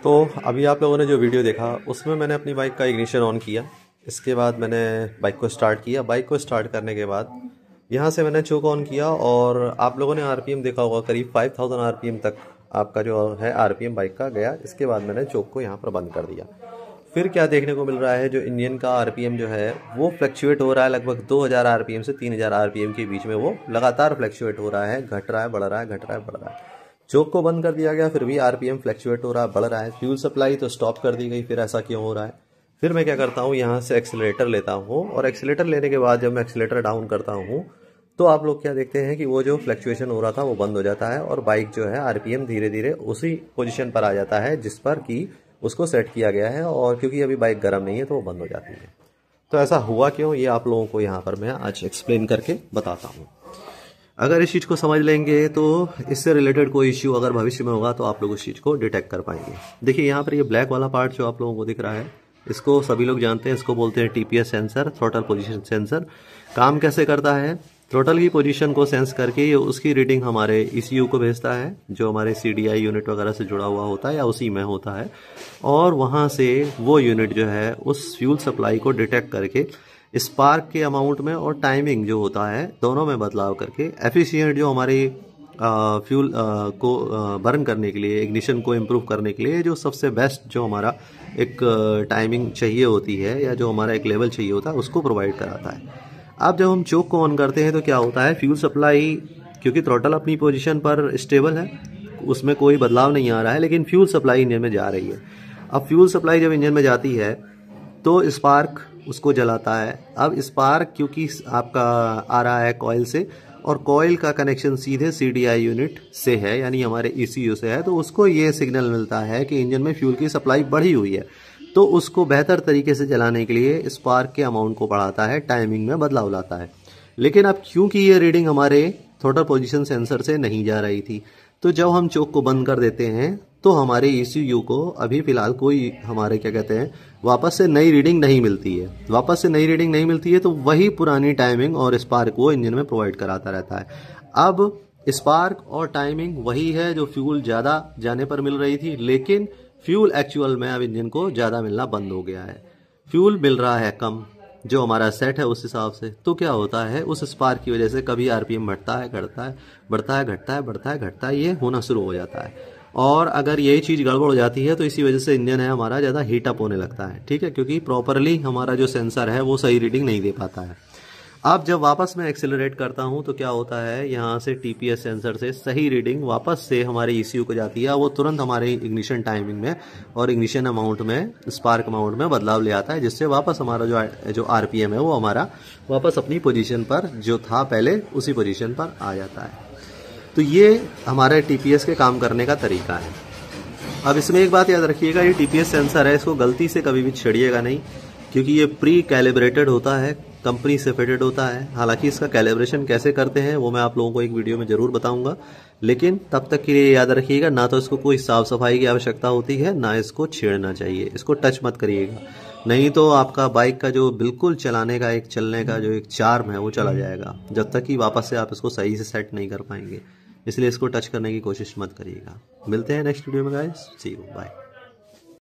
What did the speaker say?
तो अभी आप लोगों ने जो वीडियो देखा उसमें मैंने अपनी बाइक का इग्निशन ऑन किया। इसके बाद मैंने बाइक को स्टार्ट किया। बाइक को स्टार्ट करने के बाद यहाँ से मैंने चोक ऑन किया और आप लोगों ने आरपीएम देखा होगा, करीब 5000 आरपीएम तक आपका जो है आरपीएम बाइक का गया। इसके बाद मैंने चोक को यहाँ पर बंद कर दिया। फिर क्या देखने को मिल रहा है, जो इंजन का आरपीएम जो है वो फ्लक्चुएट हो रहा है लगभग 2000 आरपीएम से 3000 आरपीएम के बीच में। वो लगातार फ्लक्चुएट हो रहा है, घट रहा है, बढ़ रहा है, घट रहा है, बढ़ रहा है। चोक को बंद कर दिया गया, फिर भी आरपीएम फ्लक्चुएट हो रहा है, बढ़ रहा है। फ्यूल सप्लाई तो स्टॉप कर दी गई, फिर ऐसा क्यों हो रहा है? फिर मैं क्या करता हूँ, यहाँ से एक्सीलरेटर लेता हूँ और एक्सीलरेटर लेने के बाद जब मैं एक्सीलरेटर डाउन करता हूँ तो आप लोग क्या देखते हैं कि वो जो फ्लक्चुएशन हो रहा था वो बंद हो जाता है और बाइक जो है आरपीएम धीरे धीरे उसी पोजीशन पर आ जाता है जिस पर कि उसको सेट किया गया है। और क्योंकि अभी बाइक गर्म नहीं है तो वो बंद हो जाती है। तो ऐसा हुआ क्यों, ये आप लोगों को यहाँ पर मैं आज एक्सप्लेन करके बताता हूँ। अगर इस चीज़ को समझ लेंगे तो इससे रिलेटेड कोई इश्यू अगर भविष्य में होगा तो आप लोग उस चीज़ को डिटेक्ट कर पाएंगे। देखिए यहाँ पर ये ब्लैक वाला पार्ट जो आप लोगों को दिख रहा है, इसको सभी लोग जानते हैं, इसको बोलते हैं TPS sensor, throttle position sensor. काम कैसे करता है, थ्रोटल की पोजीशन को सेंस करके ये उसकी रीडिंग हमारे ईसीयू को भेजता है जो हमारे सीडीआई यूनिट वगैरह से जुड़ा हुआ होता है या उसी में होता है। और वहाँ से वो यूनिट जो है उस फ्यूल सप्लाई को डिटेक्ट करके स्पार्क के अमाउंट में और टाइमिंग जो होता है दोनों में बदलाव करके एफिशिएंट जो हमारी फ्यूल को बर्न करने के लिए, इग्निशन को इम्प्रूव करने के लिए जो सबसे बेस्ट जो हमारा एक टाइमिंग चाहिए होती है या जो हमारा एक लेवल चाहिए होता है उसको प्रोवाइड कराता है। अब जब हम चोक को ऑन करते हैं तो क्या होता है, फ्यूल सप्लाई, क्योंकि थ्रोटल अपनी पोजीशन पर स्टेबल है, उसमें कोई बदलाव नहीं आ रहा है, लेकिन फ्यूल सप्लाई इंजन में जा रही है। अब फ्यूल सप्लाई जब इंजन में जाती है तो स्पार्क उसको जलाता है। अब स्पार्क क्योंकि आपका आ रहा है कॉइल से और कॉइल का कनेक्शन सीधे सीडीआई यूनिट से है यानी हमारे ईसीयू से है, तो उसको ये सिग्नल मिलता है कि इंजन में फ्यूल की सप्लाई बढ़ी हुई है। तो उसको बेहतर तरीके से चलाने के लिए स्पार्क के अमाउंट को बढ़ाता है, टाइमिंग में बदलाव लाता है। लेकिन अब क्योंकि ये रीडिंग हमारे थ्रोटल पोजीशन सेंसर से नहीं जा रही थी, तो जब हम चोक को बंद कर देते हैं तो हमारे ईसीयू को अभी फिलहाल कोई हमारे क्या कहते हैं वापस से नई रीडिंग नहीं मिलती है। वापस से नई रीडिंग नहीं मिलती है तो वही पुरानी टाइमिंग और स्पार्क वो इंजन में प्रोवाइड कराता रहता है। अब स्पार्क और टाइमिंग वही है जो फ्यूल ज़्यादा जाने पर मिल रही थी, लेकिन फ्यूल एक्चुअल में अब इंजन को ज़्यादा मिलना बंद हो गया है, फ्यूल मिल रहा है कम, जो हमारा सेट है उस हिसाब से। तो क्या होता है, उस स्पार्क की वजह से कभी आरपीएम बढ़ता है, घटता है, बढ़ता है, घटता है, बढ़ता है, घटता है, ये होना शुरू हो जाता है। और अगर यही चीज़ गड़बड़ हो जाती है तो इसी वजह से इंजन है हमारा ज़्यादा हीटअप होने लगता है, ठीक है, क्योंकि प्रॉपरली हमारा जो सेंसर है वो सही रीडिंग नहीं दे पाता है। अब जब वापस मैं एक्सेलरेट करता हूं तो क्या होता है, यहाँ से टीपीएस सेंसर से सही रीडिंग वापस से हमारे ईसीयू को जाती है, वो तुरंत हमारे इग्निशन टाइमिंग में और इग्निशन अमाउंट में, स्पार्क अमाउंट में बदलाव ले आता है, जिससे वापस हमारा जो आरपीएम है वो हमारा वापस अपनी पोजीशन पर जो था पहले उसी पोजीशन पर आ जाता है। तो ये हमारे टीपीएस के काम करने का तरीका है। अब इसमें एक बात याद रखिएगा, ये टीपीएस सेंसर है, इसको गलती से कभी भी छेड़िएगा नहीं, क्योंकि ये प्री कैलिब्रेटेड होता है, कंपनी से फिटेड होता है। हालांकि इसका कैलिब्रेशन कैसे करते हैं वो मैं आप लोगों को एक वीडियो में ज़रूर बताऊंगा, लेकिन तब तक के लिए याद रखिएगा, ना तो इसको कोई साफ़ सफाई की आवश्यकता होती है, ना इसको छेड़ना चाहिए, इसको टच मत करिएगा, नहीं तो आपका बाइक का जो बिल्कुल चलाने का, एक चलने का जो एक चार्म है वो चला जाएगा, जब तक कि वापस से आप इसको सही से सेट नहीं कर पाएंगे। इसलिए इसको टच करने की कोशिश मत करिएगा। मिलते हैं नेक्स्ट वीडियो में गाइस, सी यू, बाय।